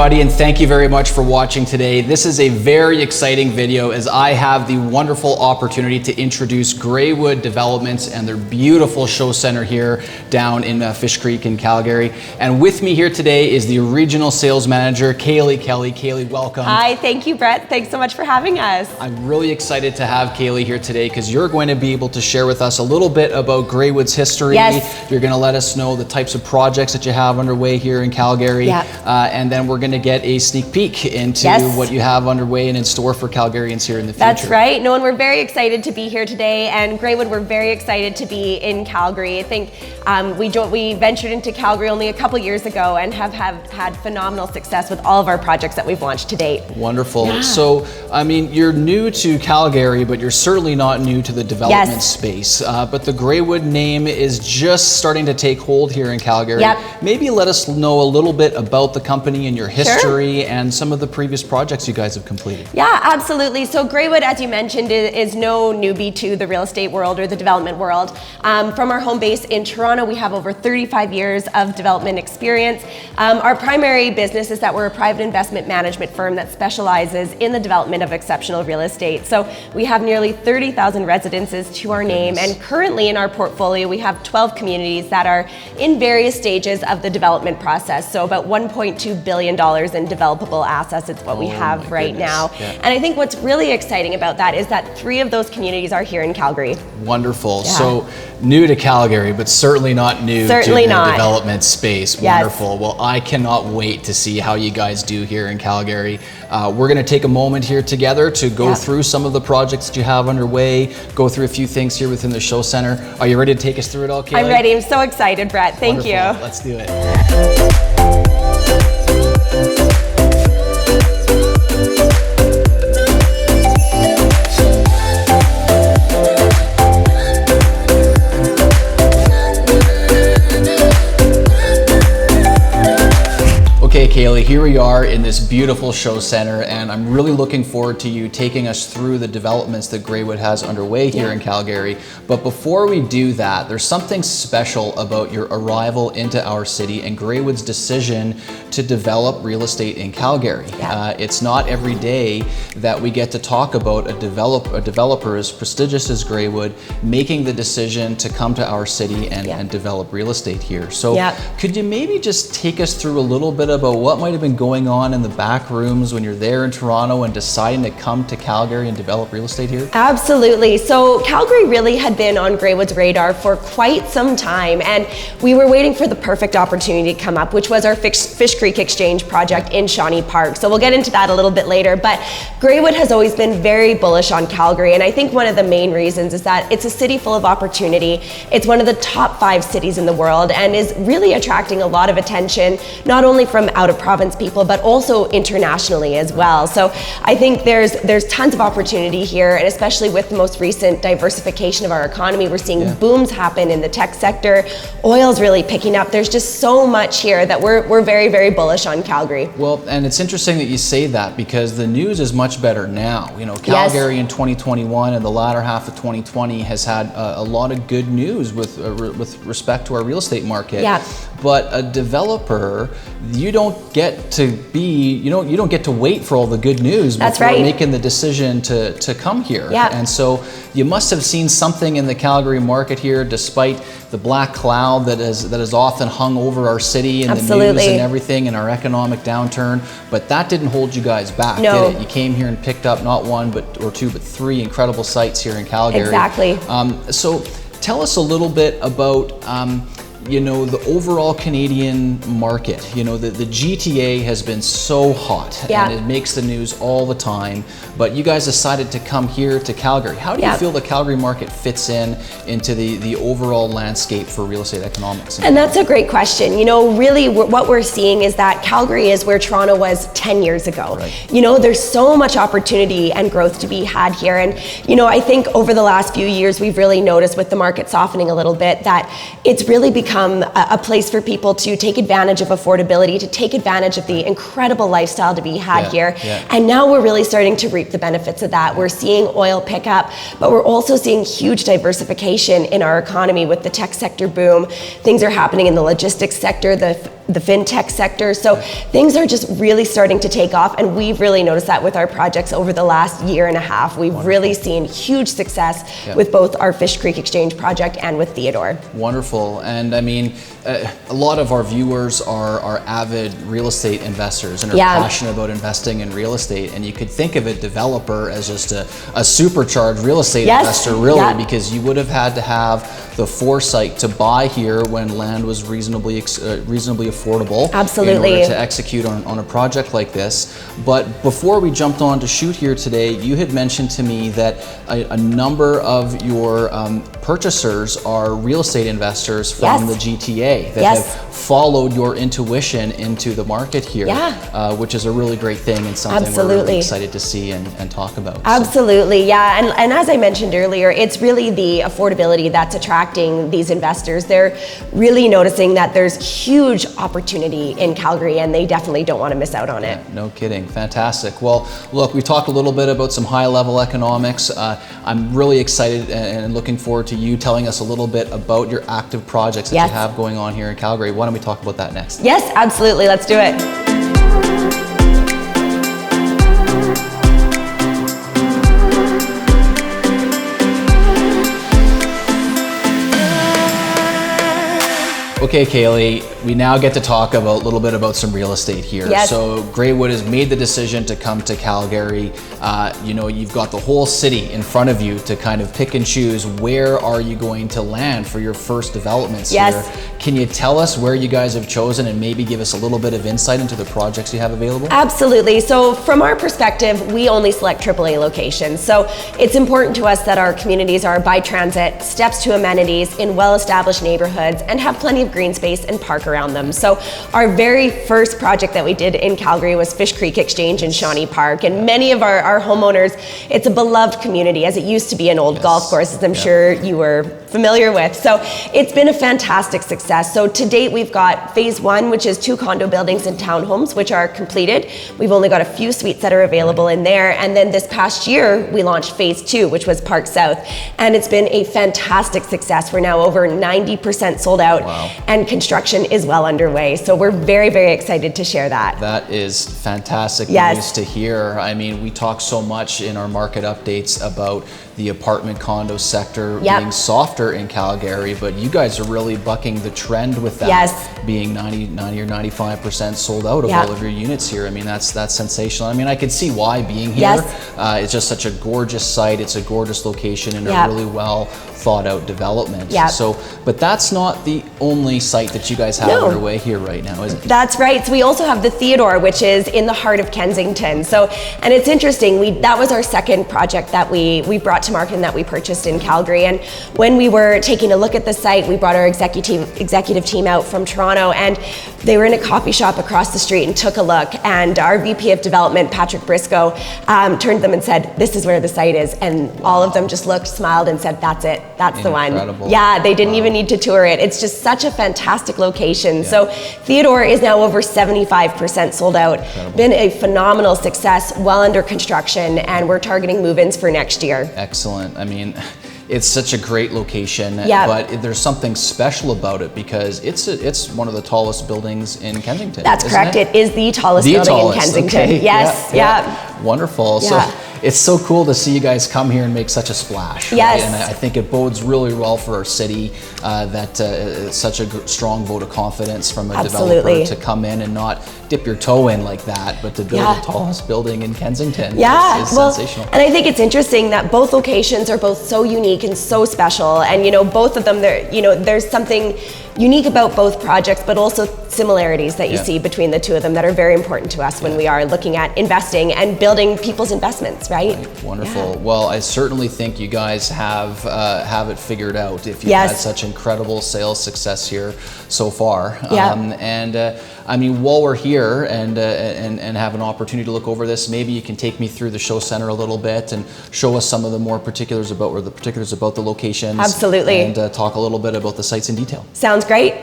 everybody, and thank you very much for watching today. This is a very exciting video as I have the wonderful opportunity to introduce Graywood Developments and their beautiful show center here down in Fish Creek in Calgary. And with me here today is the regional sales manager, Kaylee Kelly. Kaylee, welcome. Hi, thank you, Brett. Thanks so much for having us. I'm really excited to have Kaylee here today because you're going to be able to share with us a little bit about Graywood's history. Yes. You're going to let us know the types of projects that you have underway here in Calgary. Yep. And then we're going to get a sneak peek into what you have underway and in store for Calgarians here in the future. That's right. No, and we're very excited to be here today. And Graywood, we're very excited to be in Calgary. I think we ventured into Calgary only a couple years ago and have had phenomenal success with all of our projects that we've launched to date. Wonderful. Yeah. So, I mean, you're new to Calgary, but you're certainly not new to the development space. But the Graywood name is just starting to take hold here in Calgary. Yep. Maybe let us know a little bit about the company and your history and some of the previous projects you guys have completed. Yeah, absolutely. So Graywood, as you mentioned, is no newbie to the real estate world or the development world. From our home base in Toronto, we have over 35 years of development experience. Our primary business is that we're a private investment management firm that specializes in the development of exceptional real estate. So we have nearly 30,000 residences to our name, and currently in our portfolio we have 12 communities that are in various stages of the development process. So about $1.2 billion in developable assets is what we have right now. Yeah. And I think what's really exciting about that is that 3 of those communities are here in Calgary. Wonderful. Yeah. So new to Calgary, but certainly not new to the development space. Yes. Wonderful. Well, I cannot wait to see how you guys do here in Calgary. We're going to take a moment here together to go through some of the projects that you have underway, go through a few things here within the show center. Are you ready to take us through it all, Kaylee? I'm ready. I'm so excited, Brett. Thank you. Let's do it. Okay, Kaylee, here we are in this beautiful show center, and I'm really looking forward to you taking us through the developments that Graywood has underway here in Calgary. But before we do that, there's something special about your arrival into our city and Graywood's decision to develop real estate in Calgary. It's not every day that we get to talk about a developer as prestigious as Graywood making the decision to come to our city and develop real estate here. So could you maybe just take us through a little bit about what might have been going on in the back rooms when you're there in Toronto and deciding to come to Calgary and develop real estate here? Absolutely. So Calgary really had been on Graywood's radar for quite some time, and we were waiting for the perfect opportunity to come up, which was our Fish Creek Exchange project in Shawnee Park. So we'll get into that a little bit later, but Graywood has always been very bullish on Calgary, and I think one of the main reasons is that it's a city full of opportunity. It's one of the top 5 cities in the world and is really attracting a lot of attention, not only from out of province people, but also internationally as well. So I think there's tons of opportunity here, and especially with the most recent diversification of our economy, we're seeing booms happen in the tech sector. Oil's really picking up. There's just so much here that we're very, very bullish on Calgary. Well, and it's interesting that you say that because the news is much better now. You know, Calgary in 2021 and the latter half of 2020 has had a lot of good news with respect to our real estate market. Yeah. But a developer, you don't get to wait for all the good news before making the decision to come here. Yeah. And so you must have seen something in the Calgary market here, despite the black cloud that is often hung over our city and the news and everything and our economic downturn. But that didn't hold you guys back, did it? You came here and picked up not 1 or 2 but 3 incredible sites here in Calgary. Exactly. So tell us a little bit about the overall Canadian market. The GTA has been so hot and it makes the news all the time, but you guys decided to come here to Calgary. How do you feel the Calgary market fits into the overall landscape for real estate economics? And that's a great question. Really what we're seeing is that Calgary is where Toronto was 10 years ago. Right. There's so much opportunity and growth to be had here. And, I think over the last few years, we've really noticed with the market softening a little bit that it's really become a place for people to take advantage of affordability, to take advantage of the incredible lifestyle to be had here. Yeah. And now we're really starting to reap the benefits of that. We're seeing oil pick up, but we're also seeing huge diversification in our economy with the tech sector boom. Things are happening in the logistics sector. The the fintech sector. So things are just really starting to take off, and we've really noticed that with our projects over the last year and a half. We've really seen huge success with both our Fish Creek Exchange project and with Theodore. Wonderful. And I mean, a lot of our viewers are avid real estate investors and are passionate about investing in real estate. And you could think of a developer as just a supercharged real estate investor, really, because you would have had to have the foresight to buy here when land was reasonably affordable. Absolutely. In order to execute on a project like this. But before we jumped on to shoot here today, you had mentioned to me that a number of your purchasers are real estate investors from the GTA that have followed your intuition into the market here, which is a really great thing and something we're really excited to see and talk about. Absolutely, and as I mentioned earlier, it's really the affordability that's attracting these investors. They're really noticing that there's huge opportunity in Calgary, and they definitely don't want to miss out on it. No kidding. Fantastic. Well, look, we talked a little bit about some high-level economics. I'm really excited and looking forward to you telling us a little bit about your active projects that you have going on here in Calgary. Why don't we talk about that next? Yes, absolutely. Let's do it. Okay, Kaylee, we now get to talk a little bit about some real estate here. Yes. So Graywood has made the decision to come to Calgary. You know, you've got the whole city in front of you to kind of pick and choose where are you going to land for your first developments here. Can you tell us where you guys have chosen and maybe give us a little bit of insight into the projects you have available? Absolutely. So from our perspective, we only select AAA locations. So it's important to us that our communities are by transit, steps to amenities in well-established neighborhoods, and have plenty of green space and park around them. So our very first project that we did in Calgary was Fish Creek Exchange in Shawnee Park. And many of our homeowners, it's a beloved community, as it used to be an old golf course, as I'm sure you were familiar with. So it's been a fantastic success. So to date, we've got phase one, which is 2 condo buildings and townhomes, which are completed. We've only got a few suites that are available in there. And then this past year, we launched phase 2, which was Park South. And it's been a fantastic success. We're now over 90% sold out. And construction is well underway. So we're very, very excited to share that. That is fantastic news to hear. I mean, we talk so much in our market updates about the apartment condo sector being softer in Calgary, but you guys are really bucking the trend with that, being 90 or 95% sold out of all of your units here. I mean, that's sensational. I mean, I could see why being here. It's just such a gorgeous site. It's a gorgeous location and a really well thought out development. So, but that's not the only site that you guys have underway here right now, is it? That's right. So we also have the Theodore, which is in the heart of Kensington. So, and it's interesting, that was our second project that we brought to market and that we purchased in Calgary. And when we were taking a look at the site, we brought our executive team out from Toronto, and they were in a coffee shop across the street and took a look. And our VP of Development, Patrick Briscoe, turned to them and said, "This is where the site is." And all of them just looked, smiled, and said, "That's it. That's the one." Yeah, they didn't even need to tour it. It's just such a fantastic location. So Theodore is now over 75% sold out. Been a phenomenal success, well under construction, and we're targeting move-ins for next year. Excellent. I mean, it's such a great location, but there's something special about it because it's one of the tallest buildings in Kensington. That's correct. It is the tallest building in Kensington. Okay. Yes. Wonderful. So it's so cool to see you guys come here and make such a splash. Right? And I think it bodes really well for our city that it's such a strong vote of confidence from a developer to come in and not dip your toe in like that, but to build the tallest building in Kensington is sensational. And I think it's interesting that both locations are both so unique and so special. And both of them, there's something unique about both projects, but also similarities that you see between the two of them that are very important to us when we are looking at investing and building people's investments, right? Wonderful. Well, I certainly think you guys have it figured out if you've had such incredible sales success here so far. I mean, while we're here and have an opportunity to look over this, maybe you can take me through the show center a little bit and show us some of the more particulars about the locations. Absolutely. And talk a little bit about the sites in detail. Sounds great.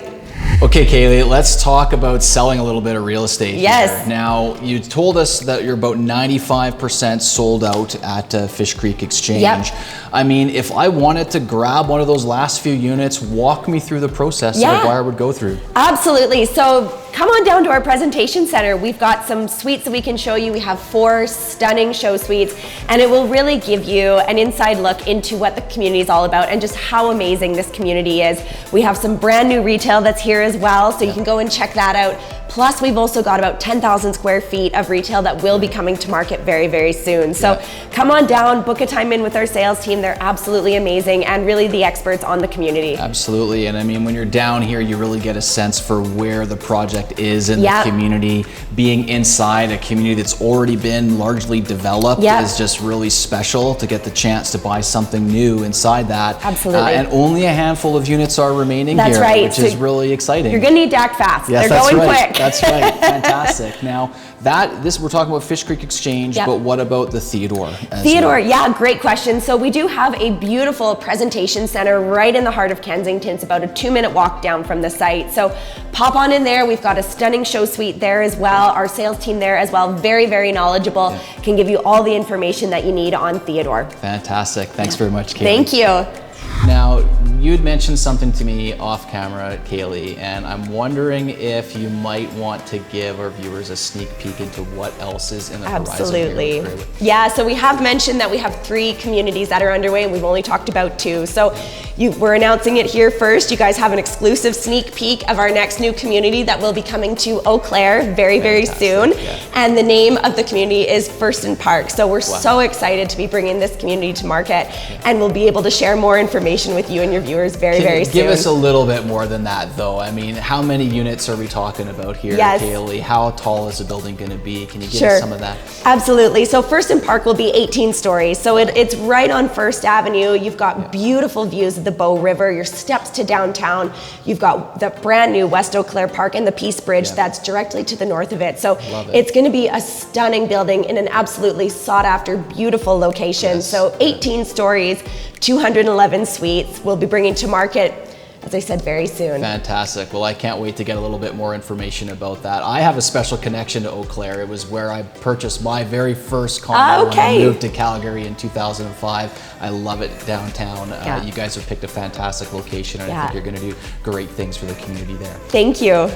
Okay, Kaylee, let's talk about selling a little bit of real estate here. Now, you told us that you're about 95% sold out at Fish Creek Exchange. I mean, if I wanted to grab one of those last few units, walk me through the process that a buyer would go through. Absolutely. So come on down to our presentation center. We've got some suites that we can show you. We have 4 stunning show suites, and it will really give you an inside look into what the community is all about and just how amazing this community is. We have some brand new retail that's here as well, so you can go and check that out. Plus, we've also got about 10,000 square feet of retail that will be coming to market very, very soon. So come on down, book a time in with our sales team. They're absolutely amazing and really the experts on the community. Absolutely, and I mean, when you're down here, you really get a sense for where the project is in the community. Being inside a community that's already been largely developed is just really special to get the chance to buy something new inside that. Absolutely. And only a handful of units are remaining That's here, right. which is really exciting. You're gonna need to act fast. Yes, They're going quick. That's right. Fantastic. Now, we're talking about Fish Creek Exchange, but what about the Theodore? Theodore, yeah, great question. So we do have a beautiful presentation center right in the heart of Kensington. It's about a 2-minute walk down from the site. So pop on in there. We've got a stunning show suite there as well. Our sales team there as well, very, very knowledgeable, can give you all the information that you need on Theodore. Fantastic. Thanks very much, Kaylee. Thank you. Now, you had mentioned something to me off camera, Kaylee, and I'm wondering if you might want to give our viewers a sneak peek into what else is in the horizon. Absolutely. Yeah, so we have mentioned that we have 3 communities that are underway, and we've only talked about 2. So we're announcing it here first. You guys have an exclusive sneak peek of our next new community that will be coming to Eau Claire very, very soon. And the name of the community is First Park. So we're so excited to be bringing this community to market, and we'll be able to share more information with you and your viewers very, very soon. Give us a little bit more than that, though. I mean, how many units are we talking about here, Kaylee? How tall is the building going to be? Can you give us some of that? Absolutely. So First Park will be 18 stories. So it's right on First Avenue. You've got beautiful views of the Bow River, your steps to downtown. You've got the brand new West Eau Claire Park and the Peace Bridge that's directly to the north of it. So it's going to be a stunning building in an absolutely sought after, beautiful location. So 18 stories, 211 suites. We'll be bringing to market, as I said, very soon. Fantastic. Well, I can't wait to get a little bit more information about that. I have a special connection to Eau Claire. It was where I purchased my very first condo when I moved to Calgary in 2005. I love it downtown. You guys have picked a fantastic location, and I think you're going to do great things for the community there. Thank you.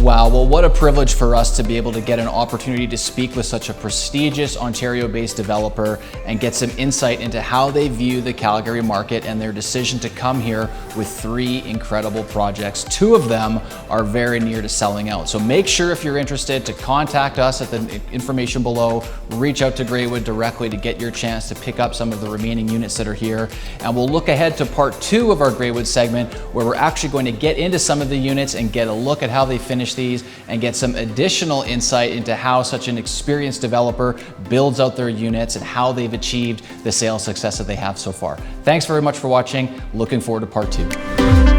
Wow, well, what a privilege for us to be able to get an opportunity to speak with such a prestigious Ontario-based developer and get some insight into how they view the Calgary market and their decision to come here with 3 incredible projects. 2 of them are very near to selling out. So make sure, if you're interested, to contact us at the information below, reach out to Graywood directly to get your chance to pick up some of the remaining units that are here. And we'll look ahead to part 2 of our Graywood segment, where we're actually going to get into some of the units and get a look at how they finish these and get some additional insight into how such an experienced developer builds out their units and how they've achieved the sales success that they have so far. Thanks very much for watching. Looking forward to part 2.